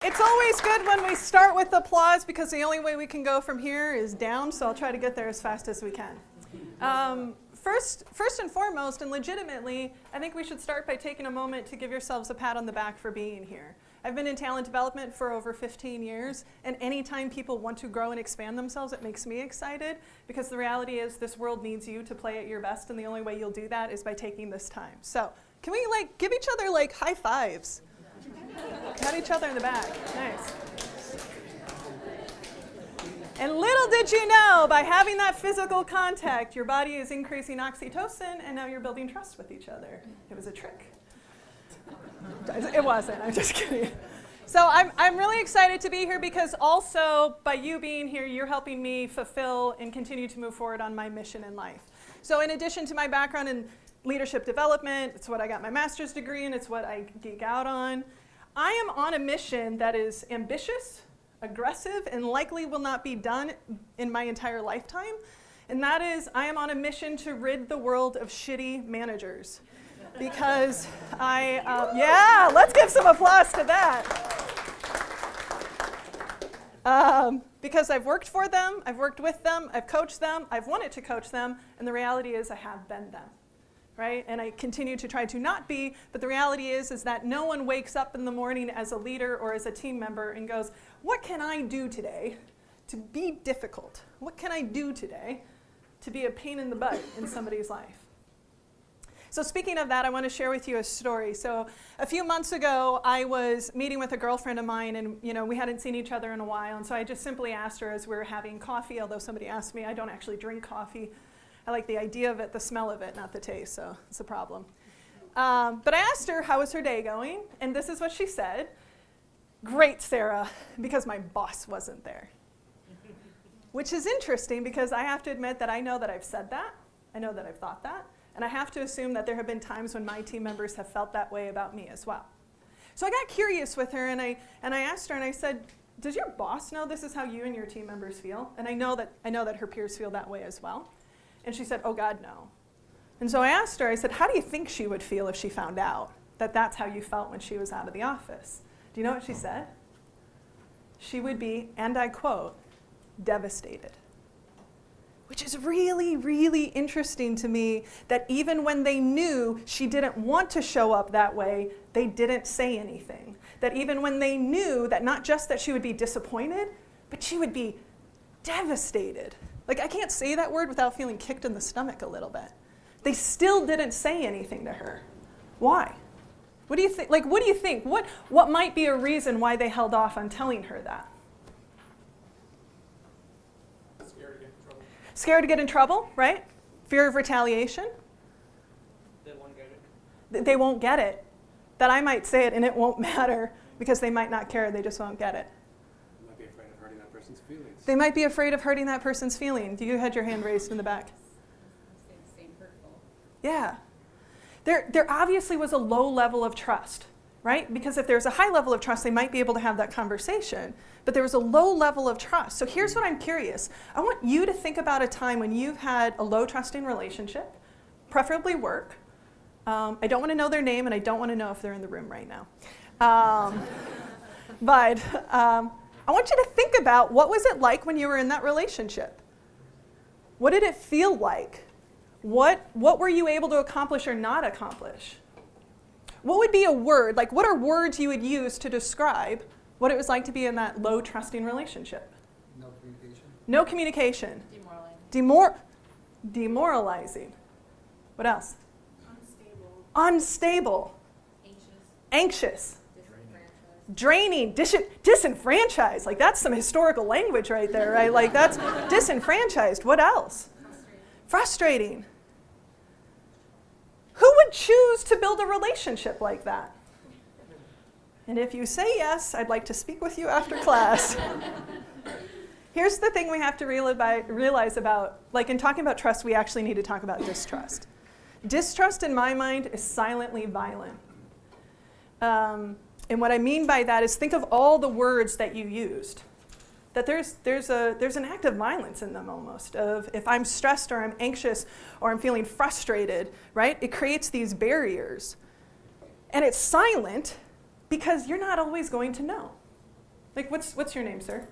It's always good when we start with applause because the only way we can go from here is down, so I'll try to get there as fast as we can. First and foremost, and legitimately, I think we should start by taking a moment to give yourselves a pat on the back for being here. I've been in talent development for over 15 years, and anytime people want to grow and expand themselves, it makes me excited, because the reality is this world needs you to play at your best, and the only way you'll do that is by taking this time. So, can we give each other high fives? Pat each other in the back. Nice. And little did you know, by having that physical contact, your body is increasing oxytocin, and now you're building trust with each other. It was a trick. It wasn't, I'm just kidding. So I'm really excited to be here because also, by you being here, you're helping me fulfill and continue to move forward on my mission in life. So in addition to my background in leadership development, it's what I got my master's degree in, it's what I geek out on. I am on a mission that is ambitious, aggressive, and likely will not be done in my entire lifetime. And that is, I am on a mission to rid the world of shitty managers. Because yeah, let's give some applause to that. Because I've worked for them, I've worked with them, I've coached them, I've wanted to coach them, and the reality is I have been them. Right? And I continue to try to not be, but the reality is that no one wakes up in the morning as a leader or as a team member and goes, what can I do today to be difficult? What can I do today to be a pain in the butt in somebody's life? So speaking of that, I want to share with you a story. So a few months ago, I was meeting with a girlfriend of mine, and we hadn't seen each other in a while, and so I just simply asked her as we were having coffee, although somebody asked me, I don't actually drink coffee. I like the idea of it, the smell of it, not the taste, so it's a problem. But I asked her, how was her day going? And this is what she said. Great, Sarah, because my boss wasn't there. Which is interesting because I have to admit that I know that I've said that, I know that I've thought that, and I have to assume that there have been times when my team members have felt that way about me as well. So I got curious with her, and I asked her, and I said, does your boss know this is how you and your team members feel? And I know that her peers feel that way as well. And she said, oh God, no. And so I asked her, I said, how do you think she would feel if she found out that that's how you felt when she was out of the office? Do you know what she said? She would be, and I quote, devastated. Which is really, really interesting to me that even when they knew she didn't want to show up that way, they didn't say anything. That even when they knew that not just that she would be disappointed, but she would be devastated. I can't say that word without feeling kicked in the stomach a little bit. They still didn't say anything to her. Why? What do you think? What do you think? What might be a reason why they held off on telling her that? Scared to get in trouble. Scared to get in trouble, right? Fear of retaliation. They won't get it. They won't get it. That I might say it and it won't matter because they might not care. They just won't get it. They might be afraid of hurting that person's feelings. You had your hand raised in the back. Yeah. There obviously was a low level of trust, right? Because if there's a high level of trust, they might be able to have that conversation. But there was a low level of trust. So here's what I'm curious. I want you to think about a time when you've had a low trusting relationship, preferably work. I don't want to know their name, and I don't want to know if they're in the room right now. But I want you to think about what was it like when you were in that relationship? What did it feel like? What were you able to accomplish or not accomplish? What would be a word? What are words you would use to describe what it was like to be in that low trusting relationship? No communication. No communication. Demoralizing. Demoralizing. What else? Unstable. Unstable. Anxious. Anxious. Draining, disenfranchised. That's some historical language right there, right? That's disenfranchised. What else? Frustrating. Who would choose to build a relationship like that? And if you say yes, I'd like to speak with you after class. Here's the thing we have to realize about, in talking about trust, we actually need to talk about distrust. Distrust, in my mind, is silently violent. And what I mean by that is think of all the words that you used. That there's an act of violence in them almost, of if I'm stressed or I'm anxious or I'm feeling frustrated, right? It creates these barriers. And it's silent because you're not always going to know. Like, what's your name, sir?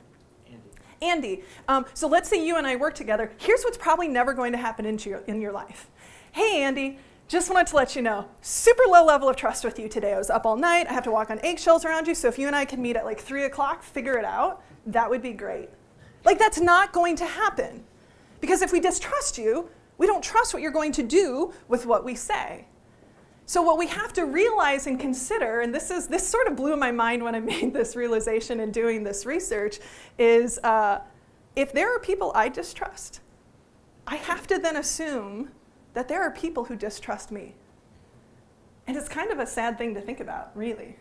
Andy. Andy. So let's say you and I work together. Here's what's probably never going to happen in your life. Hey, Andy, just wanted to let you know, super low level of trust with you today. I was up all night. I have to walk on eggshells around you. So if you and I can meet at like 3 o'clock, figure it out, that would be great. Like, that's not going to happen. Because if we distrust you, we don't trust what you're going to do with what we say. So what we have to realize and consider, and this sort of blew my mind when I made this realization in doing this research, is if there are people I distrust, I have to then assume that there are people who distrust me. And it's kind of a sad thing to think about, really.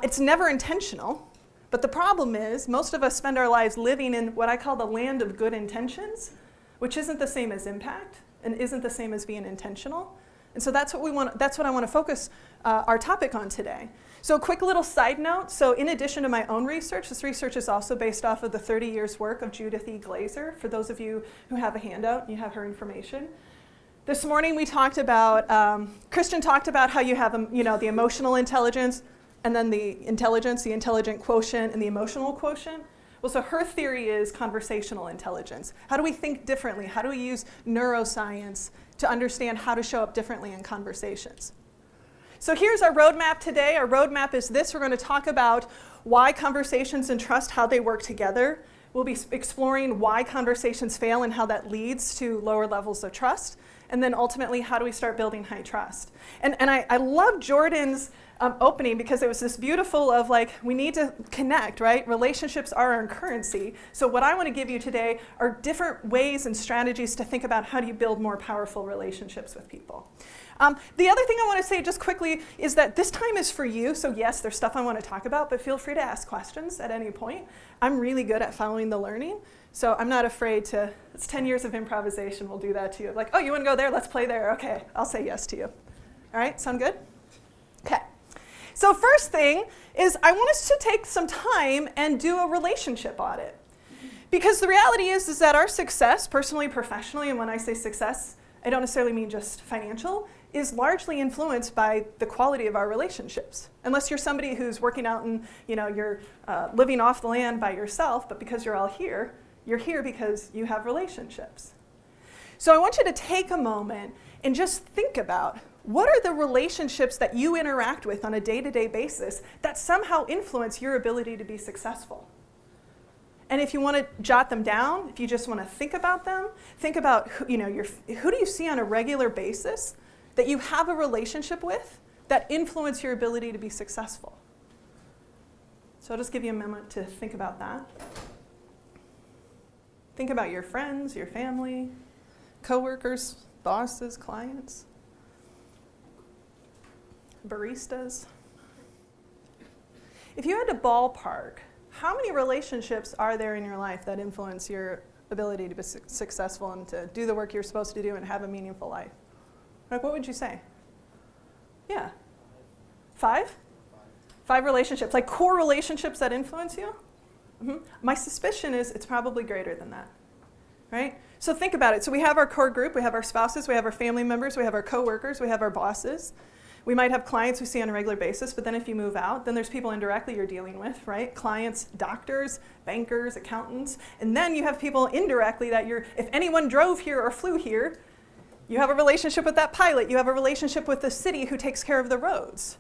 It's never intentional, but the problem is most of us spend our lives living in what I call the land of good intentions, which isn't the same as impact and isn't the same as being intentional. And so that's what I want to focus our topic on today. So a quick little side note. So in addition to my own research, this research is also based off of the 30 years work of Judith E. Glaser. For those of you who have a handout, you have her information. This morning we talked about, Christian talked about how you have the emotional intelligence and then the intelligent quotient and the emotional quotient. Well, so her theory is conversational intelligence. How do we think differently? How do we use neuroscience to understand how to show up differently in conversations? So here's our roadmap today. Our roadmap is this. We're going to talk about why conversations and trust, how they work together. We'll be exploring why conversations fail and how that leads to lower levels of trust. And then ultimately, how do we start building high trust? And I love Jordan's opening because it was this beautiful of like, we need to connect, right? Relationships are our currency. So what I want to give you today are different ways and strategies to think about how do you build more powerful relationships with people. The other thing I want to say just quickly is that this time is for you. So yes, there's stuff I want to talk about, but feel free to ask questions at any point. I'm really good at following the learning. So I'm not afraid to, it's 10 years of improvisation, we'll do that to you. Like, oh, you want to go there? Let's play there. Okay, I'll say yes to you. All right, sound good? Okay. So first thing is I want us to take some time and do a relationship audit. Because the reality is that our success, personally, professionally, and when I say success, I don't necessarily mean just financial, is largely influenced by the quality of our relationships. Unless you're somebody who's working out and you're living off the land by yourself, but because you're all here, you're here because you have relationships. So I want you to take a moment and just think about what are the relationships that you interact with on a day-to-day basis that somehow influence your ability to be successful. And if you want to jot them down, if you just want to think about them, think about who do you see on a regular basis that you have a relationship with that influence your ability to be successful. So I'll just give you a moment to think about that. Think about your friends, your family, coworkers, bosses, clients, baristas. If you had to ballpark, how many relationships are there in your life that influence your ability to be successful and to do the work you're supposed to do and have a meaningful life? Like, what would you say? Yeah. 5? 5 relationships, like core relationships that influence you? Mm-hmm. My suspicion is it's probably greater than that, right? So think about it. So we have our core group, we have our spouses, we have our family members, we have our coworkers, we have our bosses. We might have clients we see on a regular basis, but then if you move out, then there's people indirectly you're dealing with, right? Clients, doctors, bankers, accountants, and then you have people indirectly that if anyone drove here or flew here, you have a relationship with that pilot, you have a relationship with the city who takes care of the roads.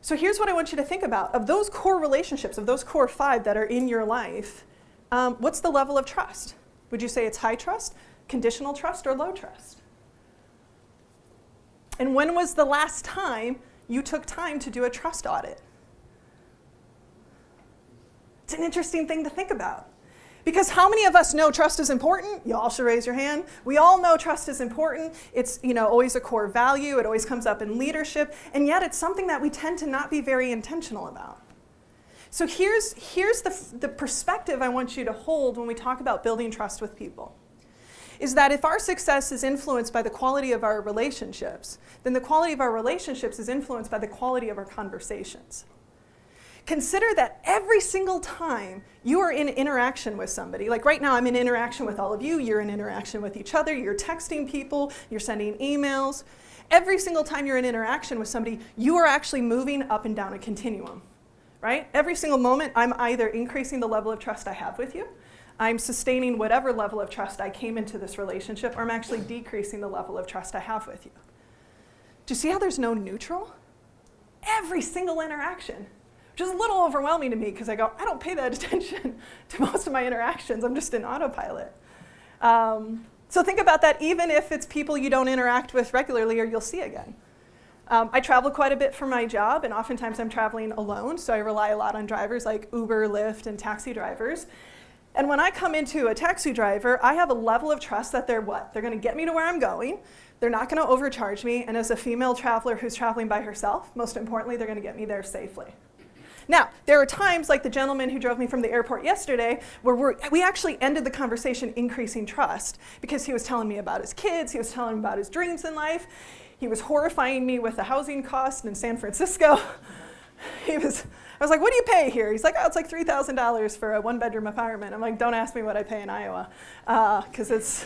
So here's what I want you to think about. Of those core relationships, of those core 5 that are in your life, what's the level of trust? Would you say it's high trust, conditional trust, or low trust? And when was the last time you took time to do a trust audit? It's an interesting thing to think about. Because how many of us know trust is important? You all should raise your hand. We all know trust is important. It's always a core value. It always comes up in leadership. And yet it's something that we tend to not be very intentional about. So here's the perspective I want you to hold when we talk about building trust with people. Is that if our success is influenced by the quality of our relationships, then the quality of our relationships is influenced by the quality of our conversations. Consider that every single time you are in interaction with somebody, like right now I'm in interaction with all of you, you're in interaction with each other, you're texting people, you're sending emails. Every single time you're in interaction with somebody, you are actually moving up and down a continuum. right? Every single moment, I'm either increasing the level of trust I have with you, I'm sustaining whatever level of trust I came into this relationship, or I'm actually decreasing the level of trust I have with you. Do you see how there's no neutral? Every single interaction, which is a little overwhelming to me because I don't pay that attention to most of my interactions. I'm just in autopilot. So think about that even if it's people you don't interact with regularly or you'll see again. I travel quite a bit for my job, and oftentimes I'm traveling alone, so I rely a lot on drivers like Uber, Lyft, and taxi drivers. And when I come into a taxi driver, I have a level of trust that they're what? They're going to get me to where I'm going. They're not going to overcharge me. And as a female traveler who's traveling by herself, most importantly, they're going to get me there safely. Now, there are times, like the gentleman who drove me from the airport yesterday, where we actually ended the conversation increasing trust because he was telling me about his kids, he was telling me about his dreams in life, he was horrifying me with the housing cost in San Francisco. I was like, what do you pay here? He's like, oh, it's like $3,000 for a one-bedroom apartment. I'm like, don't ask me what I pay in Iowa, because it's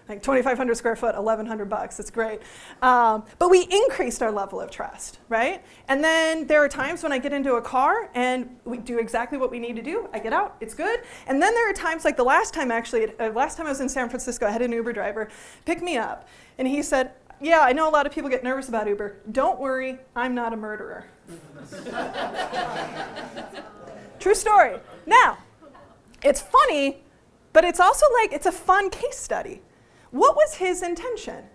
like 2,500 square foot, $1,100. It's great. But we increased our level of trust, right? And then there are times when I get into a car and we do exactly what we need to do. I get out, it's good. And then there are times like the last time I was in San Francisco, I had an Uber driver pick me up. And he said, yeah, I know a lot of people get nervous about Uber. Don't worry, I'm not a murderer. True story. Now, it's funny, but it's also like it's a fun case study. What was his intention?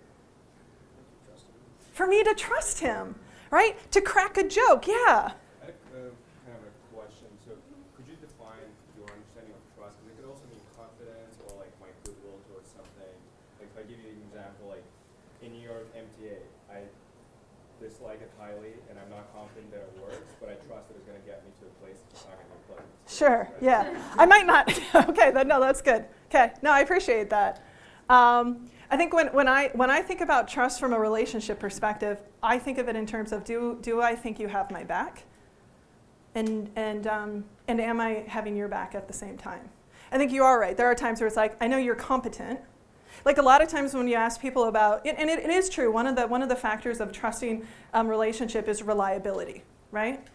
For me to trust him, right? To crack a joke, yeah. I kind of a question. So could you define your understanding of trust? Because it could also mean confidence or like my goodwill towards something. Like if I give you an example, like in your MTA, I dislike it highly and I'm not confident that it works, but I trust that it's going to get me to a place that's not going to be pleasant. Sure, right? yeah. I might not. Okay, no, that's good. Okay, no, I appreciate that. I think when I think about trust from a relationship perspective, I think of it in terms of do I think you have my back, and am I having your back at the same time? I think you are right. There are times where it's like I know you're competent. Like a lot of times when you ask people about, and it is true. One of the factors of trusting relationship is reliability, right?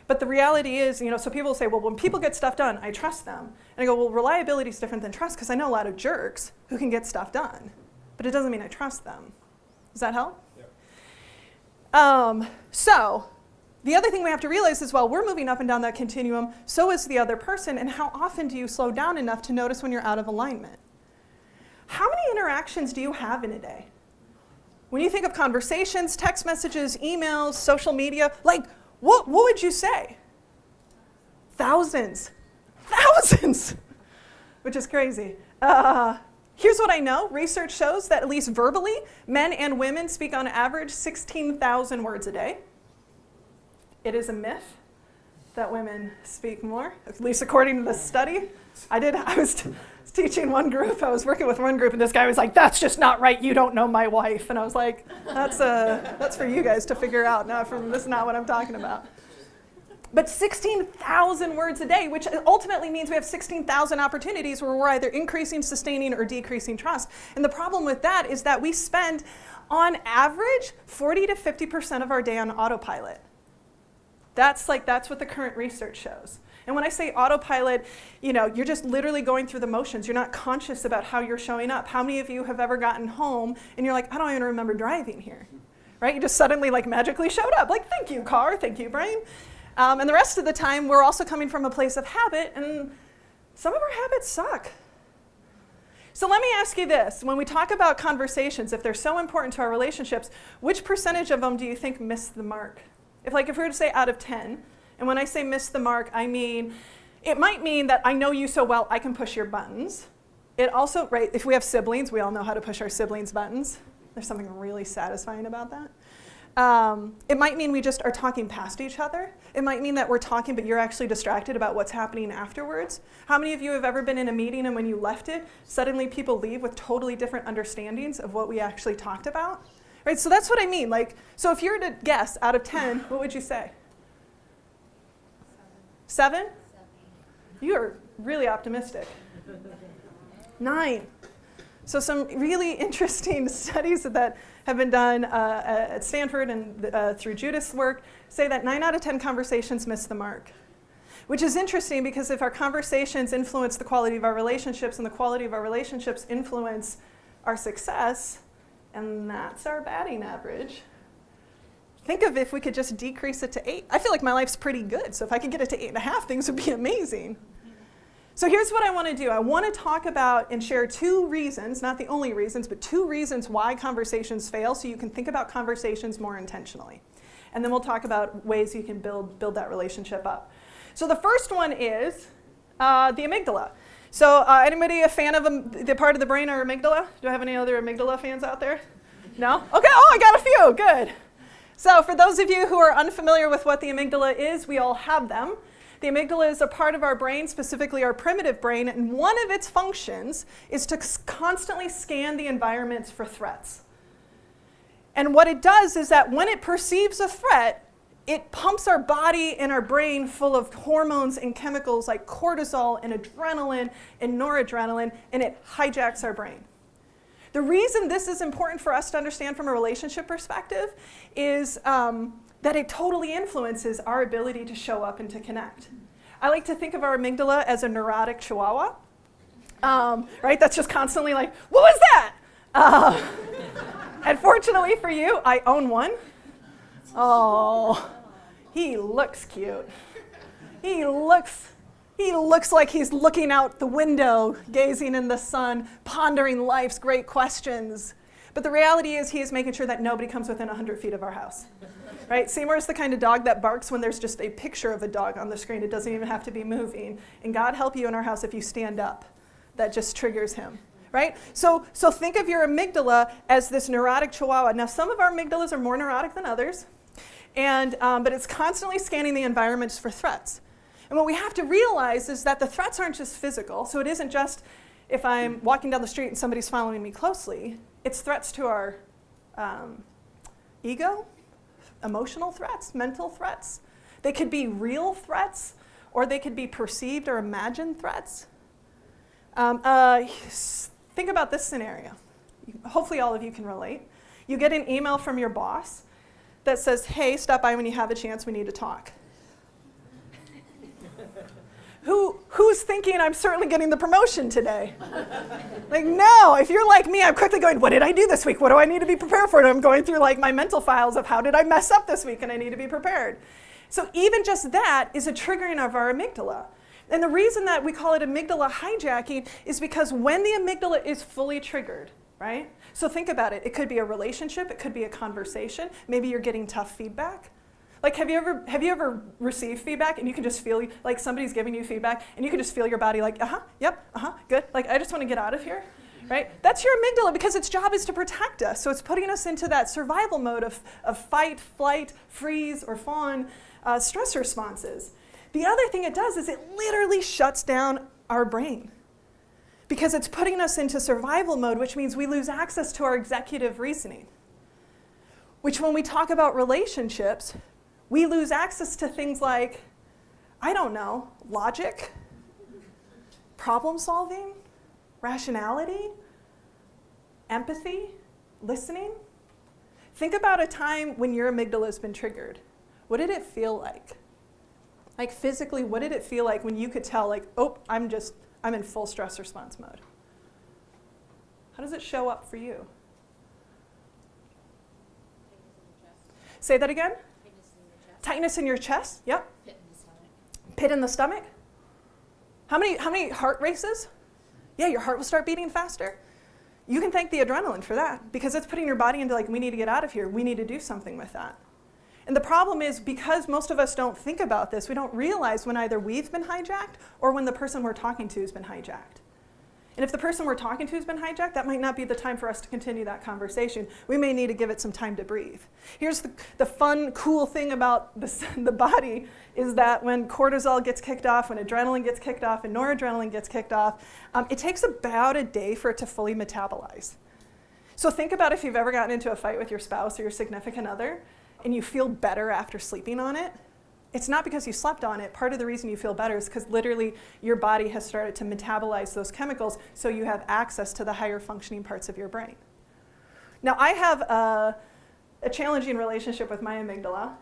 But the reality is, so people say, well, when people get stuff done, I trust them. And I go, well, reliability is different than trust because I know a lot of jerks who can get stuff done. But it doesn't mean I trust them. Does that help? Yeah. So the other thing we have to realize is while we're moving up and down that continuum, so is the other person. And how often do you slow down enough to notice when you're out of alignment? How many interactions do you have in a day? When you think of conversations, text messages, emails, social media, like, what would you say? Thousands, which is crazy. Here's what I know. Research shows that at least verbally, men and women speak on average 16,000 words a day. It is a myth that women speak more, at least according to this study. I was teaching one group, I was working with one group, and this guy was like, that's just not right, you don't know my wife. And I was like, that's for you guys to figure out. This is not what I'm talking about. But 16,000 words a day, which ultimately means we have 16,000 opportunities where we're either increasing, sustaining, or decreasing trust. And the problem with that is that we spend, on average, 40 to 50% of our day on autopilot. That's what the current research shows. And when I say autopilot, you're just literally going through the motions. You're not conscious about how you're showing up. How many of you have ever gotten home and you're like, I don't even remember driving here, right? You just suddenly magically showed up. Like, thank you, car, thank you, brain. And the rest of the time, we're also coming from a place of habit, and some of our habits suck. So let me ask you this. When we talk about conversations, if they're so important to our relationships, which percentage of them do you think miss the mark? If we were to say out of 10, and when I say miss the mark, I mean, it might mean that I know you so well, I can push your buttons. It also, right, if we have siblings, we all know how to push our siblings' buttons. There's something really satisfying about that. It might mean we just are talking past each other. It might mean that we're talking, but you're actually distracted about what's happening afterwards. How many of you have ever been in a meeting and when you left it, suddenly people leave with totally different understandings of what we actually talked about? Right, so that's what I mean. So if you were to guess out of 10, what would you say? 7? You are really optimistic. 9. So some really interesting studies that have been done at Stanford and through Judith's work say that 9 out of 10 conversations miss the mark. which is interesting because if our conversations influence the quality of our relationships and the quality of our relationships influence our success, and that's our batting average, think of if we could just decrease it to 8. I feel like my life's pretty good, so if I could get it to 8.5, things would be amazing. So here's what I want to do. I want to talk about and share 2 reasons, not the only reasons, but 2 reasons why conversations fail so you can think about conversations more intentionally. And then we'll talk about ways you can build that relationship up. So the first one is the amygdala. So anybody a fan of the part of the brain or amygdala? Do I have any other amygdala fans out there? No? Okay, I got a few, good. So for those of you who are unfamiliar with what the amygdala is, we all have them. The amygdala is a part of our brain, specifically our primitive brain, and one of its functions is to constantly scan the environments for threats. And what it does is that when it perceives a threat, it pumps our body and our brain full of hormones and chemicals like cortisol and adrenaline and noradrenaline, and it hijacks our brain. The reason this is important for us to understand from a relationship perspective is that it totally influences our ability to show up and to connect. I like to think of our amygdala as a neurotic chihuahua, right? That's just constantly like, what was that? And fortunately for you, I own one. Oh, he looks cute. He looks like he's looking out the window, gazing in the sun, pondering life's great questions. But the reality is he is making sure that nobody comes within 100 feet of our house. Right? Seymour's the kind of dog that barks when there's just a picture of a dog on the screen. It doesn't even have to be moving. And God help you in our house if you stand up. That just triggers him. Right? So think of your amygdala as this neurotic chihuahua. Now, some of our amygdalas are more neurotic than others, but it's constantly scanning the environments for threats. And what we have to realize is that the threats aren't just physical. So it isn't just if I'm walking down the street and somebody's following me closely. It's threats to our ego, emotional threats, mental threats. They could be real threats, or they could be perceived or imagined threats. Think about this scenario. Hopefully all of you can relate. You get an email from your boss that says, hey, stop by when you have a chance, we need to talk. Who's thinking I'm certainly getting the promotion today? Like, no, if you're like me, I'm quickly going, what did I do this week? What do I need to be prepared for? And I'm going through like my mental files of how did I mess up this week and I need to be prepared. So even just that is a triggering of our amygdala. And the reason that we call it amygdala hijacking is because when the amygdala is fully triggered, right? So think about it. It could be a relationship. It could be a conversation. Maybe you're getting tough feedback. Like, have you ever received feedback and you can just feel, like somebody's giving you feedback and you can just feel your body like, yep, good. Like, I just want to get out of here, right? That's your amygdala because its job is to protect us. So it's putting us into that survival mode of fight, flight, freeze, or fawn stress responses. The other thing it does is it literally shuts down our brain because it's putting us into survival mode, which means we lose access to our executive reasoning, which when we talk about relationships, we lose access to things like, I don't know, logic, problem solving, rationality, empathy, listening. Think about a time when your amygdala has been triggered. What did it feel like? Like physically, what did it feel like when you could tell, like, oh, I'm in full stress response mode? How does it show up for you? Say that again? Tightness in your chest? Yep. Pit in the stomach. Pit in the stomach? How many heart races? Yeah, your heart will start beating faster. You can thank the adrenaline for that because it's putting your body into like, we need to get out of here. We need to do something with that. And the problem is because most of us don't think about this, we don't realize when either we've been hijacked or when the person we're talking to has been hijacked. And if the person we're talking to has been hijacked, that might not be the time for us to continue that conversation. We may need to give it some time to breathe. Here's the fun, cool thing about the body is that when cortisol gets kicked off, when adrenaline gets kicked off, and noradrenaline gets kicked off, it takes about a day for it to fully metabolize. So think about if you've ever gotten into a fight with your spouse or your significant other, and you feel better after sleeping on it. It's not because you slept on it. Part of the reason you feel better is because literally your body has started to metabolize those chemicals so you have access to the higher functioning parts of your brain. Now, I have a challenging relationship with my amygdala.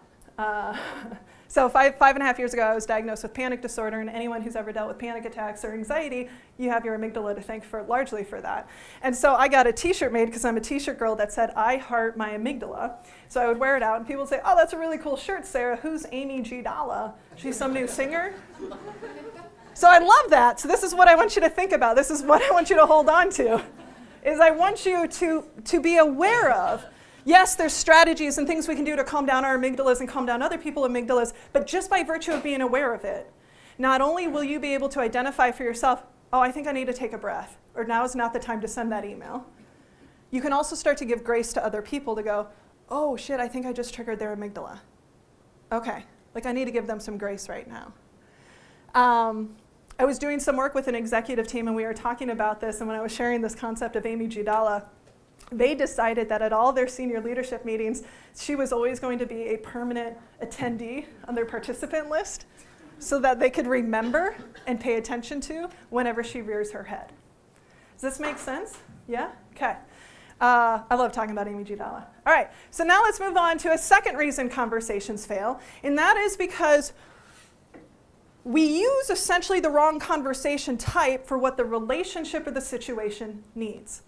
So five and a half years ago, I was diagnosed with panic disorder, and anyone who's ever dealt with panic attacks or anxiety, you have your amygdala to thank largely for that. And so I got a t-shirt made, because I'm a t-shirt girl, that said, "I heart my amygdala." So I would wear it out, and people would say, "Oh, that's a really cool shirt, Sarah. Who's Amy G. Dalla? She's some new singer?" So I love that. So this is what I want you to think about. This is what I want you to hold on to, is I want you to be aware of. Yes, there's strategies and things we can do to calm down our amygdalas and calm down other people's amygdalas, but just by virtue of being aware of it, not only will you be able to identify for yourself, oh, I think I need to take a breath, or now is not the time to send that email. You can also start to give grace to other people to go, oh shit, I think I just triggered their amygdala. Okay, like I need to give them some grace right now. I was doing some work with an executive team, and we were talking about this, and when I was sharing this concept of Amy G. Dalla, they decided that at all their senior leadership meetings, she was always going to be a permanent attendee on their participant list so that they could remember and pay attention to whenever she rears her head. Does this make sense? Yeah? Okay. I love talking about Amy G. Dalla. All right, so now let's move on to a second reason conversations fail, and that is because we use essentially the wrong conversation type for what the relationship or the situation needs.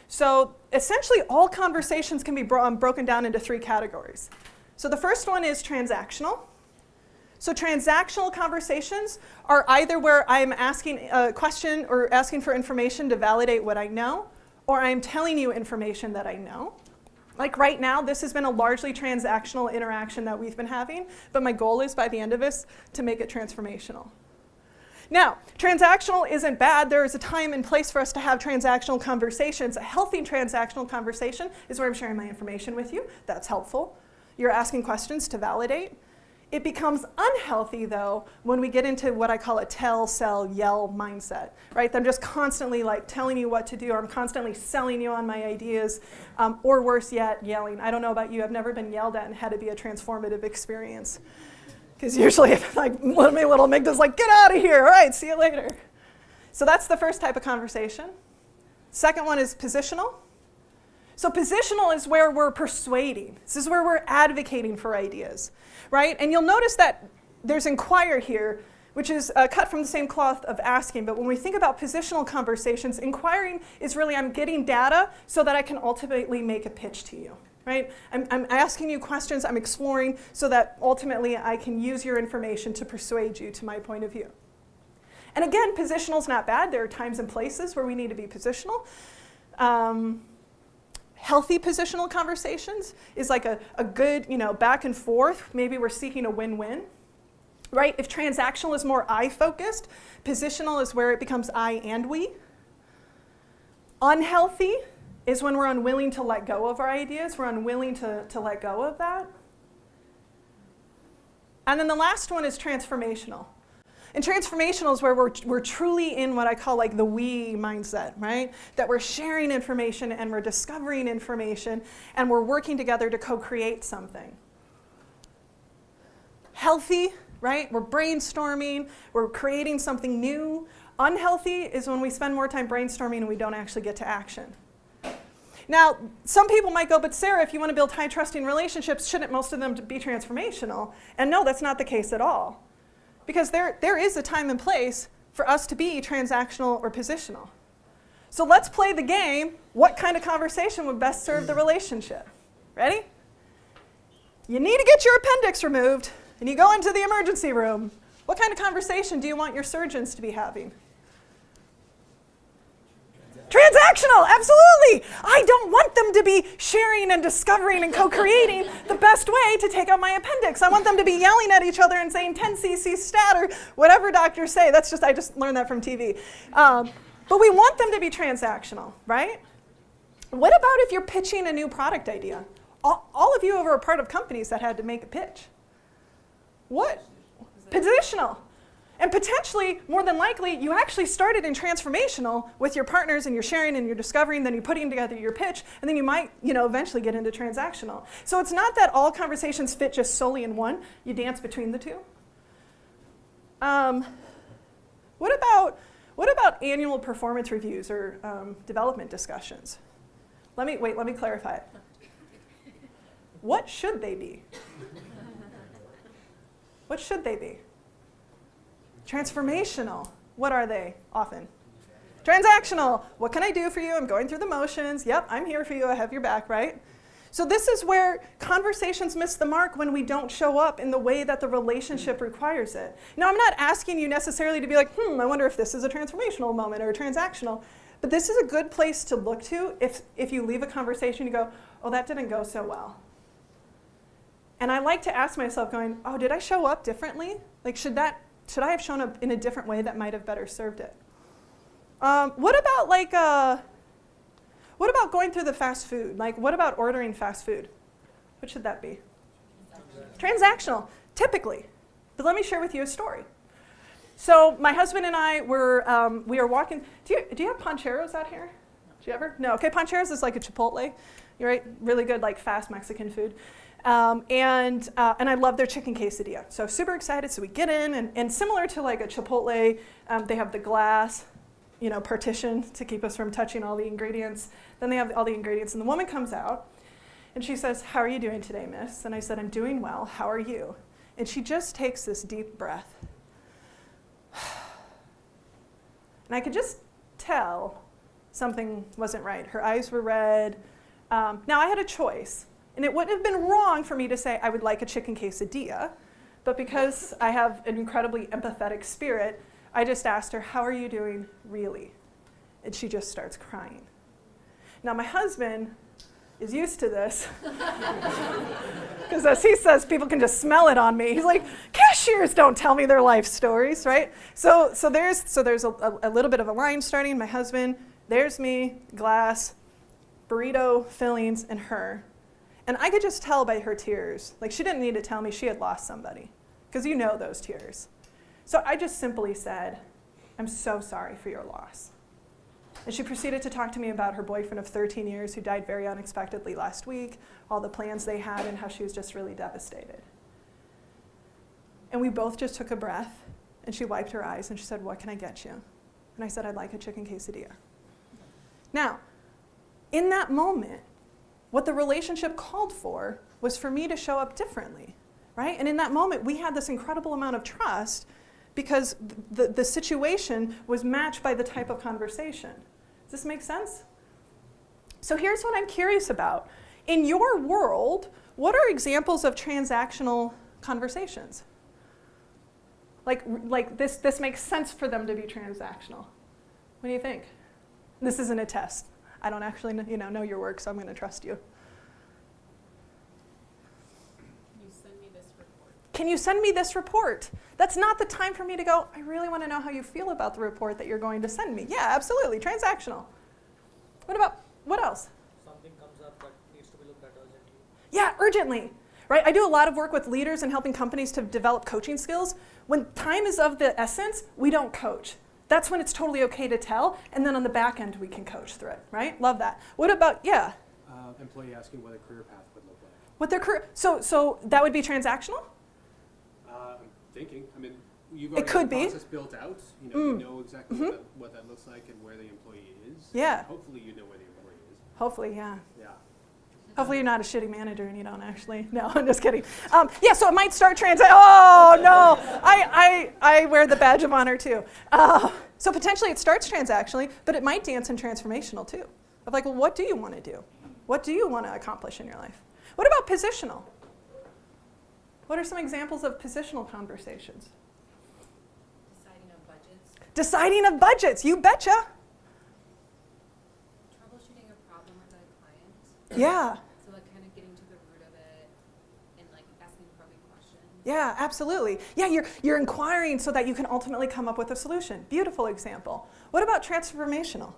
So essentially all conversations can be broken down into three categories. So the first one is transactional. So transactional conversations are either where I'm asking a question or asking for information to validate what I know, or I'm telling you information that I know. Like right now, this has been a largely transactional interaction that we've been having, but my goal is by the end of this to make it transformational. Now, transactional isn't bad. There is a time and place for us to have transactional conversations. A healthy transactional conversation is where I'm sharing my information with you. That's helpful. You're asking questions to validate. It becomes unhealthy, though, when we get into what I call a tell, sell, yell mindset, right? I'm just constantly like telling you what to do, or I'm constantly selling you on my ideas, or worse yet, yelling. I don't know about you. I've never been yelled at and had to be a transformative experience. Because usually, like, my little amygdala's like, get out of here. All right, see you later. So that's the first type of conversation. Second one is positional. So positional is where we're persuading. This is where we're advocating for ideas, right? And you'll notice that there's inquire here, which is cut from the same cloth of asking. But when we think about positional conversations, inquiring is really I'm getting data so that I can ultimately make a pitch to you. Right? I'm asking you questions, I'm exploring so that ultimately I can use your information to persuade you to my point of view. And again, positional is not bad. There are times and places where we need to be positional. Healthy positional conversations is like a good, back and forth. Maybe we're seeking a win-win. Right? If transactional is more I-focused, positional is where it becomes I and we. Unhealthy is when we're unwilling to let go of our ideas. We're unwilling to let go of that. And then the last one is transformational. And transformational is where we're truly in what I call like the we mindset, right? That we're sharing information and we're discovering information and we're working together to co-create something. Healthy, right? We're brainstorming, we're creating something new. Unhealthy is when we spend more time brainstorming and we don't actually get to action. Now, some people might go, but Sarah, if you want to build high trusting relationships, shouldn't most of them be transformational? And no, that's not the case at all. Because there is a time and place for us to be transactional or positional. So let's play the game. What kind of conversation would best serve the relationship? Ready? You need to get your appendix removed, and you go into the emergency room. What kind of conversation do you want your surgeons to be having? Transactional, absolutely. I don't want them to be sharing and discovering and co-creating the best way to take out my appendix. I want them to be yelling at each other and saying 10 cc stat or whatever doctors say. I just learned that from TV. But we want them to be transactional, right? What about if you're pitching a new product idea? All of you are a part of companies that had to make a pitch. What? Positional. And potentially, more than likely, you actually started in transformational with your partners and you're sharing and you're discovering, then you're putting together your pitch, and then you might, eventually get into transactional. So it's not that all conversations fit just solely in one. You dance between the two. What about annual performance reviews or development discussions? Let me clarify it. What should they be? What should they be? Transformational. What are they often? Transactional. What can I do for you? I'm going through the motions. Yep, I'm here for you. I have your back, right? So this is where conversations miss the mark when we don't show up in the way that the relationship requires it. Now, I'm not asking you necessarily to be like, I wonder if this is a transformational moment or a transactional. But this is a good place to look to if you leave a conversation, you go, oh, that didn't go so well. And I like to ask myself going, oh, did I show up differently? Like, should I have shown up in a different way that might have better served it? What about going through the fast food? Like, what about ordering fast food? What should that be? Transactional, typically. But let me share with you a story. So my husband and I we are walking. Do you have Pancheros out here? Do you ever? No. Okay, Pancheros is like a Chipotle. You're right, really good, like fast Mexican food. And I love their chicken quesadilla. So super excited. So we get in, and similar to like a Chipotle, they have the glass, partition to keep us from touching all the ingredients. Then they have all the ingredients, and the woman comes out, and she says, "How are you doing today, miss?" And I said, "I'm doing well. How are you?" And she just takes this deep breath. And I could just tell something wasn't right. Her eyes were red. Now, I had a choice. And it wouldn't have been wrong for me to say I would like a chicken quesadilla. But because I have an incredibly empathetic spirit, I just asked her, "How are you doing, really?" And she just starts crying. Now, my husband is used to this. Because as he says, people can just smell it on me. He's like, cashiers don't tell me their life stories, right? So there's a little bit of a line starting. My husband, there's me, glass, burrito, fillings, and her. And I could just tell by her tears. Like, she didn't need to tell me she had lost somebody. Because you know those tears. So I just simply said, "I'm so sorry for your loss." And she proceeded to talk to me about her boyfriend of 13 years who died very unexpectedly last week, all the plans they had, and how she was just really devastated. And we both just took a breath, and she wiped her eyes, and she said, "What can I get you?" And I said, "I'd like a chicken quesadilla." Now, in that moment, what the relationship called for was for me to show up differently, right? And in that moment, we had this incredible amount of trust because the situation was matched by the type of conversation. Does this make sense? So here's what I'm curious about. In your world, what are examples of transactional conversations? Like this makes sense for them to be transactional. What do you think? This isn't a test. I don't actually know your work, so I'm going to trust you. Can you send me this report? That's not the time for me to go, I really want to know how you feel about the report that you're going to send me. Yeah, absolutely, transactional. What else? Something comes up that needs to be looked at urgently. Yeah, urgently, right? I do a lot of work with leaders and helping companies to develop coaching skills. When time is of the essence, we don't coach. That's when it's totally okay to tell, and then on the back end, we can coach through it, right? Love that. What about, employee asking what a career path would look like. What their career, so that would be transactional? I'm thinking, you've It already could got the be. process built out. You know exactly what that looks like and where the employee is. Yeah. Hopefully you know where the employee is. Hopefully, yeah. Yeah. Hopefully you're not a shitty manager and you don't actually. No, I'm just kidding. So it might start Oh, no. I wear the badge of honor, too. So potentially it starts transactionally, but it might dance in transformational, too. Of like, well, what do you want to do? What do you want to accomplish in your life? What about positional? What are some examples of positional conversations? Deciding on budgets. Deciding of budgets, you betcha. Troubleshooting a problem with a client. Yeah. So like kind of getting to the root of it and like asking probing questions. Yeah, absolutely. Yeah, you're inquiring so that you can ultimately come up with a solution. Beautiful example. What about transformational?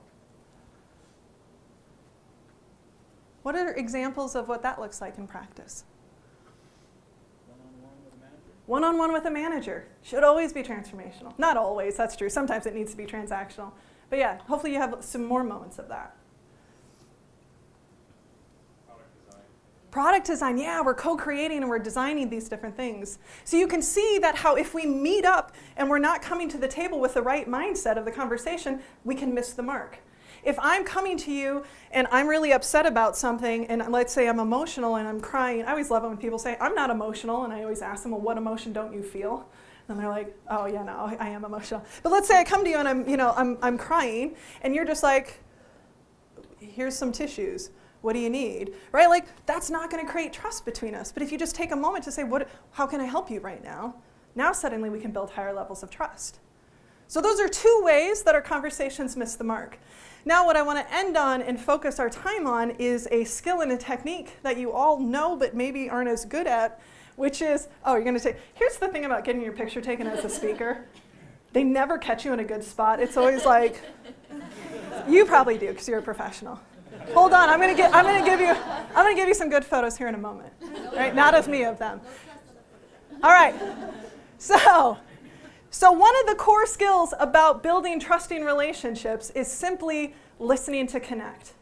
What are examples of what that looks like in practice? One-on-one with a manager. One-on-one with a manager. Should always be transformational. Not always, that's true. Sometimes it needs to be transactional. But yeah, hopefully you have some more moments of that. Product design, yeah, we're co-creating and we're designing these different things. So you can see that how if we meet up and we're not coming to the table with the right mindset of the conversation, we can miss the mark. If I'm coming to you and I'm really upset about something, and let's say I'm emotional and I'm crying, I always love it when people say, I'm not emotional, and I always ask them, well, what emotion don't you feel? And they're like, oh yeah, no, I am emotional. But let's say I come to you and I'm crying, and you're just like, here's some tissues. What do you need? Right? Like, that's not going to create trust between us. But if you just take a moment to say, how can I help you right now? Now suddenly we can build higher levels of trust. So those are two ways that our conversations miss the mark. Now what I want to end on and focus our time on is a skill and a technique that you all know but maybe aren't as good at, which is, here's the thing about getting your picture taken as a speaker. They never catch you in a good spot. It's always like, you probably do because you're a professional. Hold on, I'm gonna give you some good photos here in a moment. Right? Not of me, of them. All right. So one of the core skills about building trusting relationships is simply listening to connect.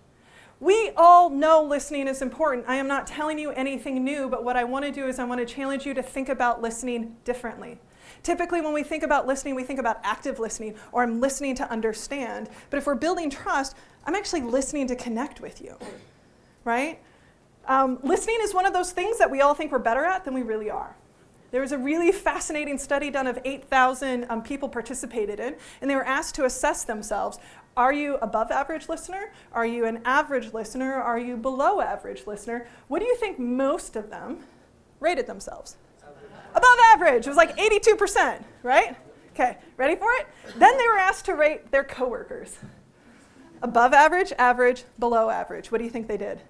We all know listening is important. I am not telling you anything new, but what I want to do is I want to challenge you to think about listening differently. Typically, when we think about listening, we think about active listening, or I'm listening to understand. But if we're building trust, I'm actually listening to connect with you, right? Listening is one of those things that we all think we're better at than we really are. There was a really fascinating study done of 8,000 people participated in, and they were asked to assess themselves. Are you above average listener? Are you an average listener? Are you below average listener? What do you think most of them rated themselves? Above average. It was like 82%, right? Okay, ready for it? Then they were asked to rate their coworkers. Above average, average, below average. What do you think they did?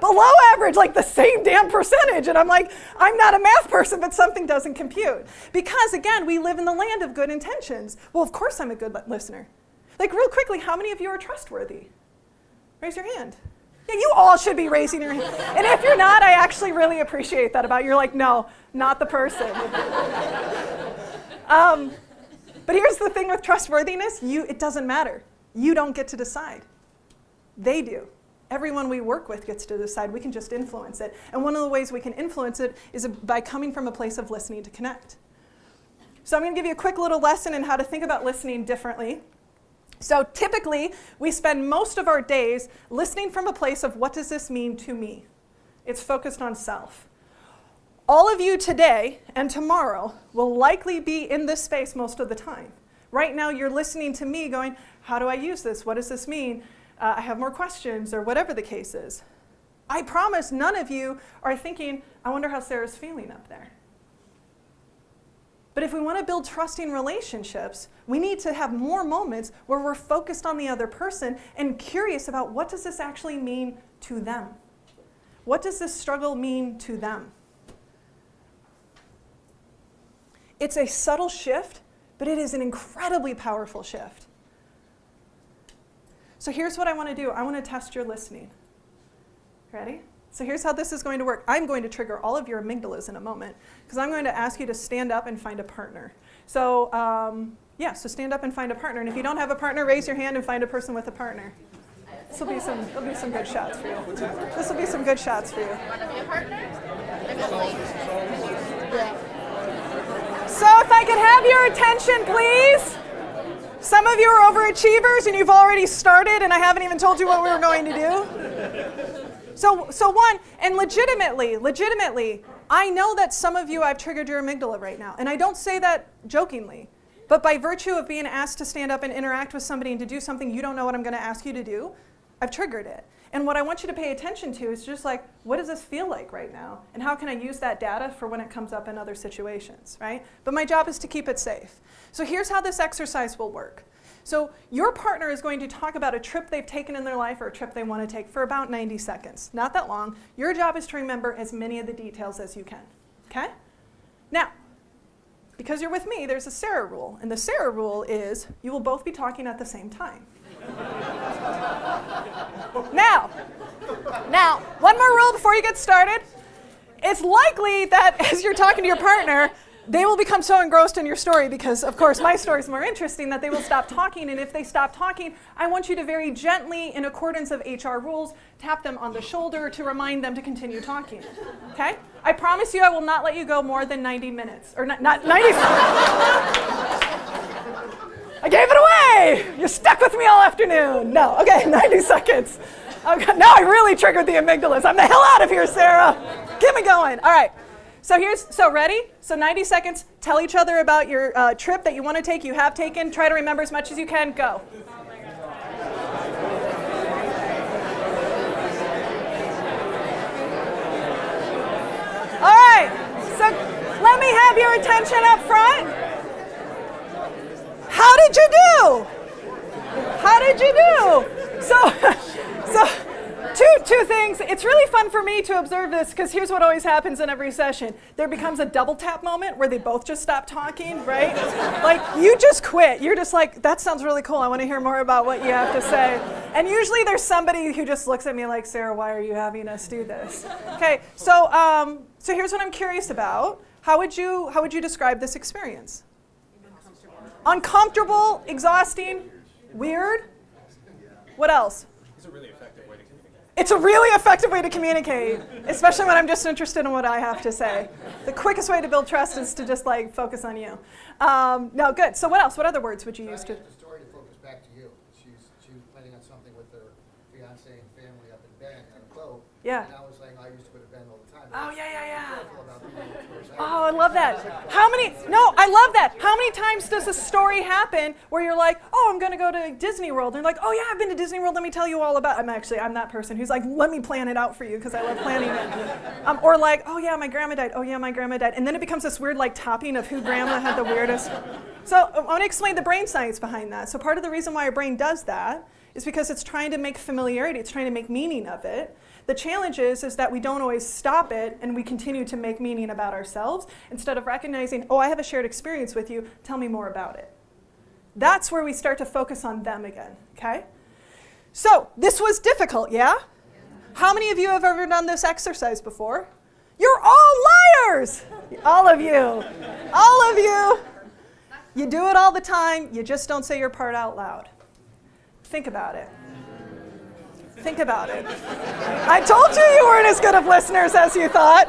Below average, like the same damn percentage. And I'm like, I'm not a math person, but something doesn't compute. Because again, we live in the land of good intentions. Well, of course I'm a good listener. Like real quickly, how many of you are trustworthy? Raise your hand. Yeah, you all should be raising your hand. And if you're not, I actually really appreciate that about you. You're like, no, not the person. But here's the thing with trustworthiness, it doesn't matter. You don't get to decide. They do. Everyone we work with gets to decide. We can just influence it. And one of the ways we can influence it is by coming from a place of listening to connect. So I'm going to give you a quick little lesson in how to think about listening differently. So typically, we spend most of our days listening from a place of what does this mean to me? It's focused on self. All of you today and tomorrow will likely be in this space most of the time. Right now, you're listening to me going, how do I use this? What does this mean? I have more questions, or whatever the case is. I promise none of you are thinking, I wonder how Sarah's feeling up there. But if we want to build trusting relationships, we need to have more moments where we're focused on the other person and curious about what does this actually mean to them? What does this struggle mean to them? It's a subtle shift, but it is an incredibly powerful shift. So here's what I want to do. I want to test your listening. Ready? So here's how this is going to work. I'm going to trigger all of your amygdalas in a moment, because I'm going to ask you to stand up and find a partner. So so stand up and find a partner. And if you don't have a partner, raise your hand and find a person with a partner. There'll be some good shots for you. This will be some good shots for you. Want to be a partner? So if I could have your attention, please. Some of you are overachievers and you've already started and I haven't even told you what we were going to do. So one, and legitimately, I know that some of you I've triggered your amygdala right now. And I don't say that jokingly. But by virtue of being asked to stand up and interact with somebody and to do something you don't know what I'm going to ask you to do, I've triggered it. And what I want you to pay attention to is just like, what does this feel like right now? And how can I use that data for when it comes up in other situations, right? But my job is to keep it safe. So here's how this exercise will work. So your partner is going to talk about a trip they've taken in their life or a trip they want to take for about 90 seconds. Not that long. Your job is to remember as many of the details as you can, okay? Now, because you're with me, there's a Sarah rule. And the Sarah rule is you will both be talking at the same time. Now, one more rule before you get started. It's likely that as you're talking to your partner, they will become so engrossed in your story because, of course, my story is more interesting that they will stop talking. And if they stop talking, I want you to very gently, in accordance of HR rules, tap them on the shoulder to remind them to continue talking. Okay? I promise you I will not let you go more than 90 minutes. Or not 90. I gave it Okay, you're stuck with me all afternoon. No, okay, 90 seconds. Okay, now I really triggered the amygdalas. I'm the hell out of here, Sarah. Get me going. All right. So ready? So 90 seconds. Tell each other about your trip that you want to take, you have taken. Try to remember as much as you can. Go. All right. So let me have your attention up front. How did you do? How did you do? So two things. It's really fun for me to observe this because here's what always happens in every session. There becomes a double tap moment where they both just stop talking, right? Like you just quit. You're just like, that sounds really cool. I want to hear more about what you have to say. And usually there's somebody who just looks at me like, Sarah, why are you having us do this? Okay, so here's what I'm curious about. How would you describe this experience? Uncomfortable, exhausting, weird. What else? It's a really effective way to communicate. It's a really effective way to communicate, especially when I'm just interested in what I have to say. The quickest way to build trust is to just like focus on you. No, good. So what else? What other words would you use to? The story to focus back to you. She was planning on something with her fiance and family up in Bend on a boat. Yeah. And I was saying I used to go to Bend all the time. Oh, yeah. Careful about being able to close out. Oh, I love that. I love that. How many times does a story happen where you're like, oh, I'm going to go to Disney World. And they're like, oh, yeah, I've been to Disney World. Let me tell you all about it. I'm that person who's like, let me plan it out for you because I love planning it. Or like, oh, yeah, my grandma died. Oh, yeah, my grandma died. And then it becomes this weird like topping of who grandma had the weirdest. So I want to explain the brain science behind that. So part of the reason why our brain does that is because it's trying to make familiarity. It's trying to make meaning of it. The challenge is that we don't always stop it and we continue to make meaning about ourselves instead of recognizing, oh, I have a shared experience with you, tell me more about it. That's where we start to focus on them again, okay? So this was difficult, yeah? How many of you have ever done this exercise before? You're all liars! All of you. All of you. You do it all the time, you just don't say your part out loud. Think about it. Think about it. I told you weren't as good of listeners as you thought.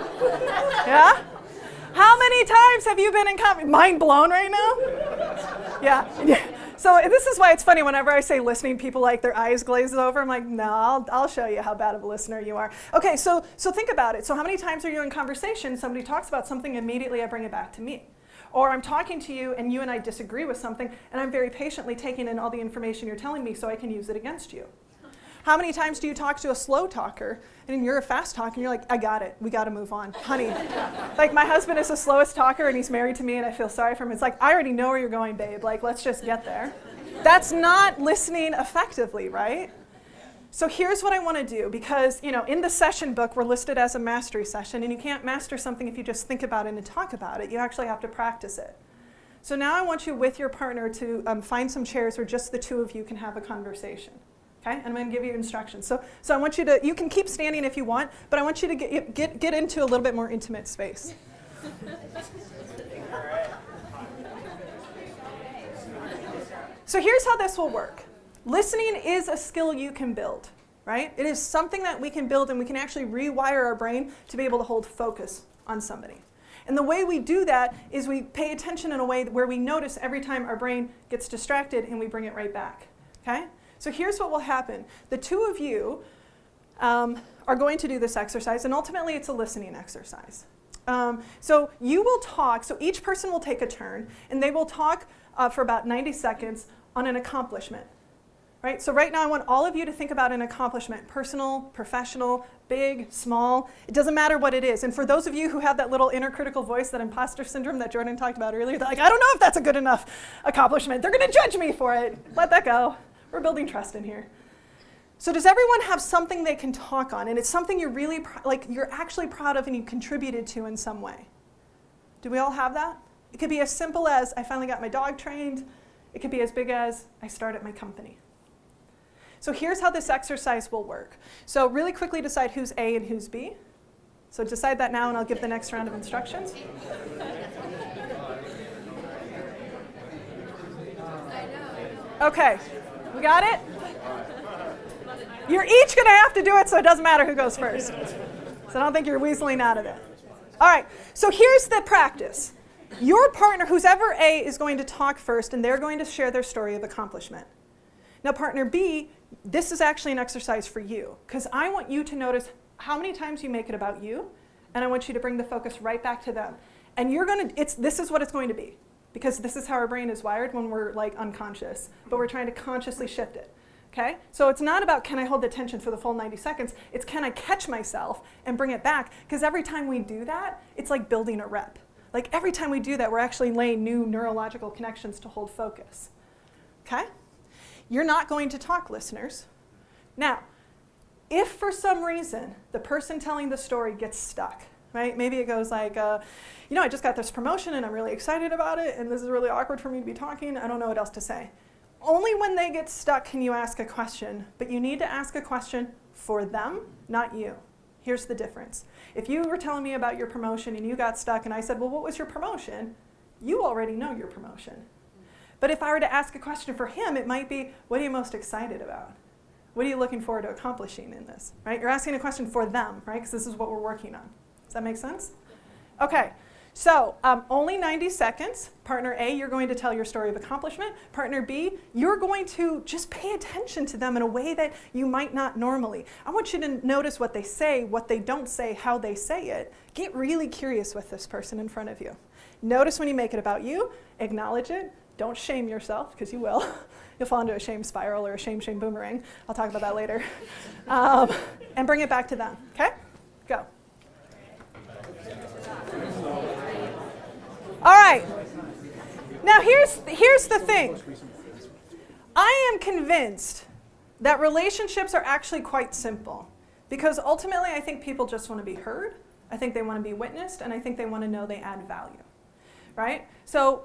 Yeah? How many times have you been in mind blown right now? Yeah. So this is why it's funny whenever I say listening, people like their eyes glaze over. I'm like, no, I'll show you how bad of a listener you are. Okay, so think about it. So how many times are you in conversation, somebody talks about something, immediately I bring it back to me? Or I'm talking to you and you and I disagree with something and I'm very patiently taking in all the information you're telling me so I can use it against you. How many times do you talk to a slow talker and you're a fast talker and you're like, I got it, we got to move on. Honey, like my husband is the slowest talker and he's married to me and I feel sorry for him. It's like, I already know where you're going, babe. Like, let's just get there. That's not listening effectively, right? So here's what I want to do because, in the session book, we're listed as a mastery session and you can't master something if you just think about it and talk about it. You actually have to practice it. So now I want you with your partner to find some chairs where just the two of you can have a conversation. Okay, and I'm going to give you instructions. So I want you to, you can keep standing if you want, but I want you to get into a little bit more intimate space. So here's how this will work. Listening is a skill you can build, right? It is something that we can build and we can actually rewire our brain to be able to hold focus on somebody. And the way we do that is we pay attention in a way where we notice every time our brain gets distracted and we bring it right back, okay? So here's what will happen. The two of you are going to do this exercise, and ultimately it's a listening exercise. So you will talk, so each person will take a turn, and they will talk for about 90 seconds on an accomplishment. Right? So right now I want all of you to think about an accomplishment, personal, professional, big, small. It doesn't matter what it is. And for those of you who have that little inner critical voice, that imposter syndrome that Jordan talked about earlier, they're like, I don't know if that's a good enough accomplishment. They're going to judge me for it. Let that go. We're building trust in here. So does everyone have something they can talk on? And it's something you're really, you're actually proud of and you contributed to in some way. Do we all have that? It could be as simple as, I finally got my dog trained. It could be as big as, I started my company. So here's how this exercise will work. So really quickly decide who's A and who's B. So decide that now and I'll give the next round of instructions. Okay, we got it? You're each going to have to do it so it doesn't matter who goes first. So I don't think you're weaseling out of it. All right, so here's the practice. Your partner, whoever A, is going to talk first, and they're going to share their story of accomplishment. Now, partner B, this is actually an exercise for you, because I want you to notice how many times you make it about you, and I want you to bring the focus right back to them. And this is what it's going to be, because this is how our brain is wired when we're like unconscious, but we're trying to consciously shift it. Okay? So it's not about can I hold the attention for the full 90 seconds, it's can I catch myself and bring it back, because every time we do that, it's like building a rep. Like every time we do that, we're actually laying new neurological connections to hold focus. Okay? You're not going to talk, listeners. Now, if for some reason the person telling the story gets stuck, right? Maybe it goes like, I just got this promotion and I'm really excited about it, and this is really awkward for me to be talking. I don't know what else to say. Only when they get stuck can you ask a question, but you need to ask a question for them, not you. Here's the difference. If you were telling me about your promotion and you got stuck and I said, well, what was your promotion? You already know your promotion. But if I were to ask a question for him, it might be, what are you most excited about? What are you looking forward to accomplishing in this? Right? You're asking a question for them, right? Because this is what we're working on. Does that make sense? Okay. So only 90 seconds. Partner A, you're going to tell your story of accomplishment. Partner B, you're going to just pay attention to them in a way that you might not normally. I want you to notice what they say, what they don't say, how they say it. Get really curious with this person in front of you. Notice when you make it about you. Acknowledge it. Don't shame yourself, because you will. You'll fall into a shame spiral or a shame boomerang. I'll talk about that later. And bring it back to them. Okay? Go. All right. Now here's the thing. I am convinced that relationships are actually quite simple, because ultimately I think people just want to be heard. I think they want to be witnessed, and I think they want to know they add value. Right? So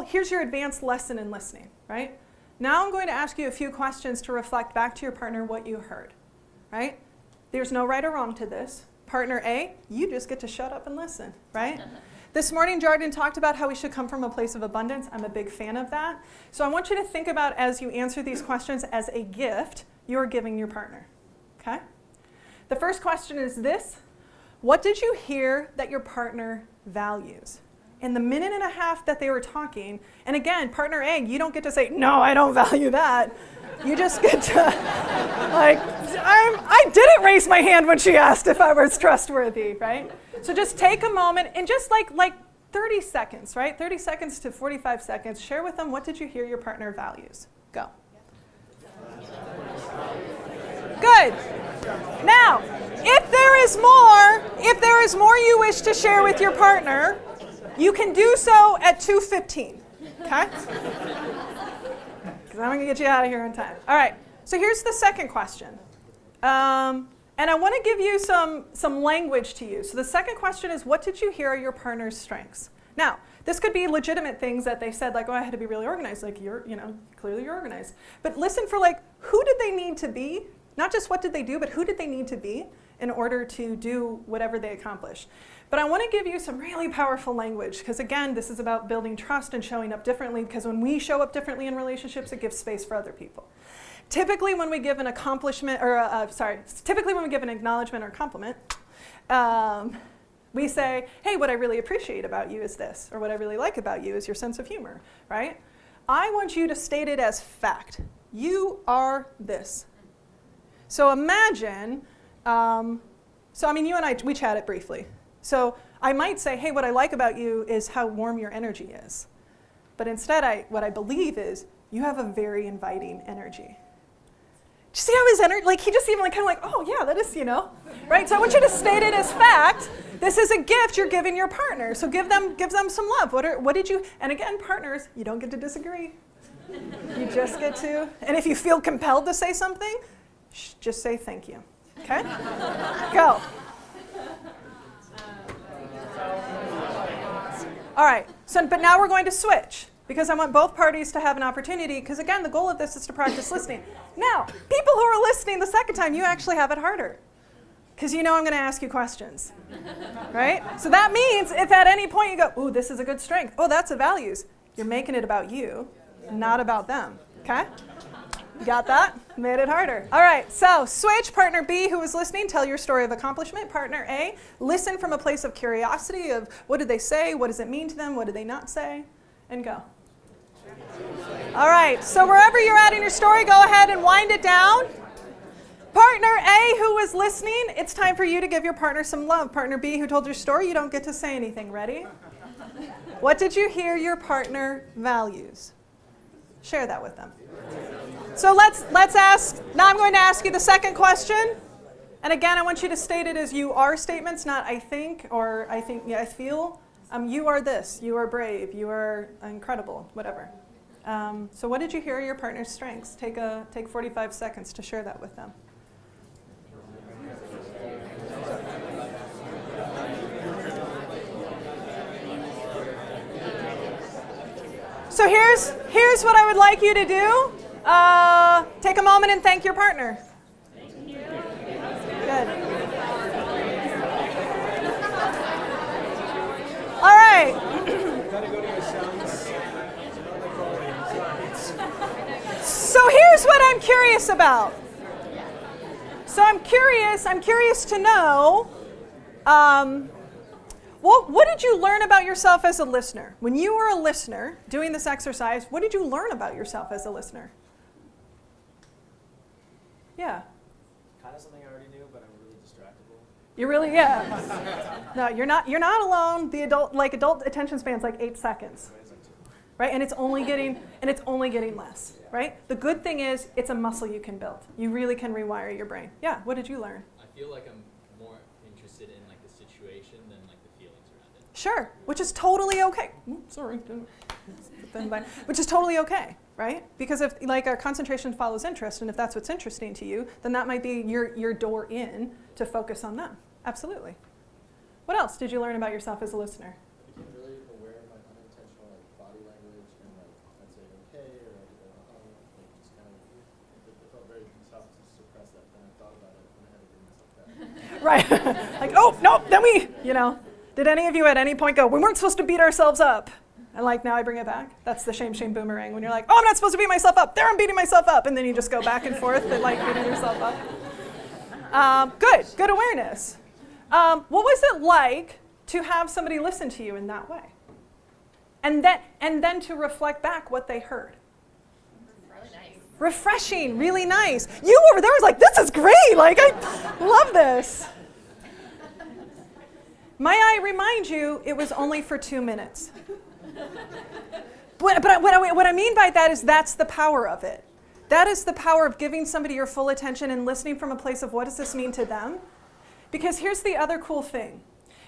here's your advanced lesson in listening. Right? Now I'm going to ask you a few questions to reflect back to your partner what you heard. Right? There's no right or wrong to this. Partner A, you just get to shut up and listen. Right? This morning, Jordan talked about how we should come from a place of abundance. I'm a big fan of that. So I want you to think about, as you answer these questions, as a gift you're giving your partner. Okay? The first question is this: what did you hear that your partner values? In the minute and a half that they were talking, and again, partner A, you don't get to say, no, I don't value that. You just get to, I didn't raise my hand when she asked if I was trustworthy, right? So just take a moment and just like 30 seconds, right? 30 seconds to 45 seconds, share with them what did you hear your partner values. Go. Good. Now, if there is more you wish to share with your partner, you can do so at 2:15, okay? Because I'm going to get you out of here in time. All right, so here's the second question. And I want to give you some language to use. So the second question is, what did you hear are your partner's strengths? Now, this could be legitimate things that they said, like, oh, I had to be really organized. Like, clearly you're organized. But listen for, who did they need to be? Not just what did they do, but who did they need to be in order to do whatever they accomplished? But I want to give you some really powerful language, because again, this is about building trust and showing up differently, because when we show up differently in relationships, it gives space for other people. Typically when we give an acknowledgement or compliment, we say, hey, what I really appreciate about you is this, or what I really like about you is your sense of humor, right? I want you to state it as fact. You are this. So imagine, you and I, we chatted briefly. So I might say, hey, what I like about you is how warm your energy is. But instead, what I believe is you have a very inviting energy. Do you see how his energy, he just even oh yeah, that is, right? So I want you to state it as fact. This is a gift you're giving your partner. So give them some love. What did you, and again, partners, you don't get to disagree. You just get to, and if you feel compelled to say something, just say thank you, okay? Go. All right, but now we're going to switch, because I want both parties to have an opportunity, because again, the goal of this is to practice listening. Now, people who are listening the second time, you actually have it harder, because I'm going to ask you questions, right? So that means if at any point you go, ooh, this is a good strength, oh, that's a values, you're making it about you, not about them, okay? Got that? Made it harder. All right, so switch. Partner B, who was listening, tell your story of accomplishment. Partner A, listen from a place of curiosity of what did they say, what does it mean to them, what did they not say, and go. All right, so wherever you're at in your story, go ahead and wind it down. Partner A, who was listening, it's time for you to give your partner some love. Partner B, who told your story, you don't get to say anything. Ready? What did you hear your partner values? Share that with them. So let's ask, now I'm going to ask you the second question. And again, I want you to state it as you are statements, not I think or I think, yeah, I feel. You are this, you are brave, you are incredible, whatever. So what did you hear your partner's strengths? Take 45 seconds to share that with them. So here's what I would like you to do. Take a moment and thank your partner. Thank you. Good. All right. So here's what I'm curious about. So I'm curious to know, what did you learn about yourself as a listener? When you were a listener doing this exercise, what did you learn about yourself as a listener? Yeah. Kind of something I already knew, but I'm really distractible. You really, yeah. No, you're not alone. The adult attention span's like 8 seconds. Right? And it's only getting less, right? The good thing is it's a muscle you can build. You really can rewire your brain. Yeah, what did you learn? I feel like I'm more interested in like the situation than like the feelings around it. Sure, which is totally okay. Sorry. Which is totally okay, right? Because if like our concentration follows interest, and if that's what's interesting to you, then that might be your door in to focus on them. Absolutely. What else did you learn about yourself as a listener? I became really aware of my unintentional like body language and like I'd say okay or I'd go like just kind of it felt very tough to suppress that. Then I thought about it and I had to bring myself back. Right. Like, oh no, then did any of you at any point go, we weren't supposed to beat ourselves up? And like now I bring it back. That's the shame boomerang when you're like, oh, I'm not supposed to beat myself up. There I'm beating myself up, and then you just go back and forth and like beating yourself up. Good awareness. What was it like to have somebody listen to you in that way? And then to reflect back what they heard. Really nice. Refreshing, really nice. You over there was like, this is great. Like, I love this. Might I remind you, it was only for 2 minutes. But what I mean by that is that's the power of it. That is the power of giving somebody your full attention and listening from a place of what does this mean to them? Because here's the other cool thing,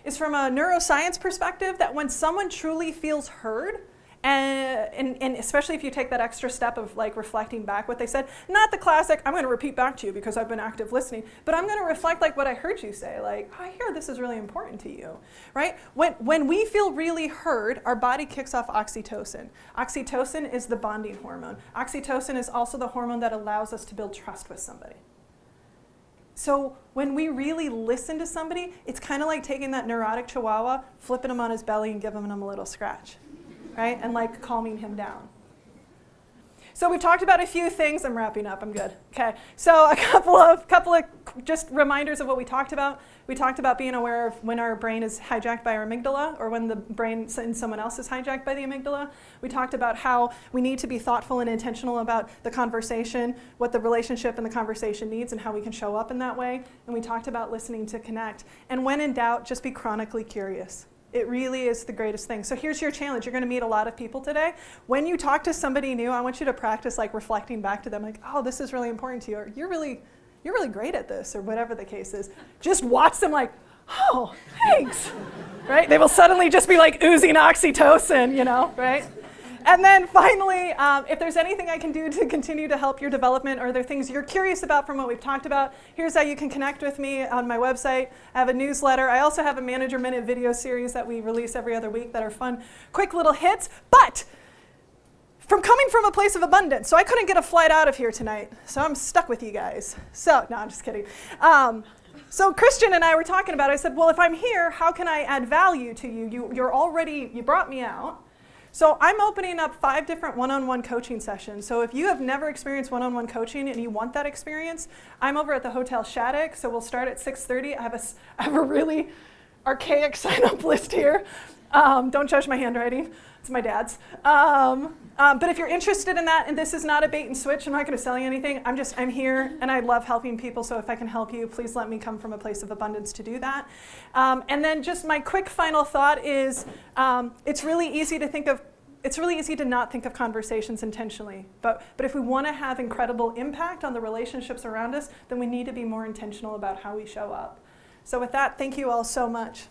is from a neuroscience perspective that when someone truly feels heard, and especially if you take that extra step of like reflecting back what they said, not the classic, I'm going to repeat back to you because I've been active listening, but I'm going to reflect like what I heard you say, like, oh, I hear this is really important to you, right? When we feel really heard, our body kicks off oxytocin. Oxytocin is the bonding hormone. Oxytocin is also the hormone that allows us to build trust with somebody. So when we really listen to somebody, it's kind of like taking that neurotic chihuahua, flipping him on his belly and giving him a little scratch. Right? And like calming him down. So we've talked about a few things. I'm wrapping up. I'm good. Okay. So a couple of just reminders of what we talked about. We talked about being aware of when our brain is hijacked by our amygdala or when the brain in someone else is hijacked by the amygdala. We talked about how we need to be thoughtful and intentional about the conversation, what the relationship and the conversation needs, and how we can show up in that way. And we talked about listening to connect. And when in doubt, just be chronically curious. It really is the greatest thing. So here's your challenge. You're going to meet a lot of people today. When you talk to somebody new, I want you to practice like reflecting back to them like, oh, this is really important to you, or you're really great at this, or whatever the case is. Just watch them like, oh, thanks. Right? They will suddenly just be like oozing oxytocin, right? And then finally, if there's anything I can do to continue to help your development or there are things you're curious about from what we've talked about, here's how you can connect with me on my website. I have a newsletter. I also have a Manager Minute video series that we release every other week that are fun, quick little hits. But coming from a place of abundance, so I couldn't get a flight out of here tonight, so I'm stuck with you guys. So, no, I'm just kidding. So Christian and I were talking about it. I said, well, if I'm here, how can I add value to you? You brought me out. So I'm opening up 5 different one-on-one coaching sessions. So if you have never experienced one-on-one coaching and you want that experience, I'm over at the Hotel Shattuck. So we'll start at 6:30. I have a really archaic sign-up list here. Don't judge my handwriting. It's my dad's. But if you're interested in that, and this is not a bait and switch, I'm not going to sell you anything. I'm here, and I love helping people. So if I can help you, please let me come from a place of abundance to do that. And then just my quick final thought is, it's really easy to not think of conversations intentionally. But if we want to have incredible impact on the relationships around us, then we need to be more intentional about how we show up. So with that, thank you all so much.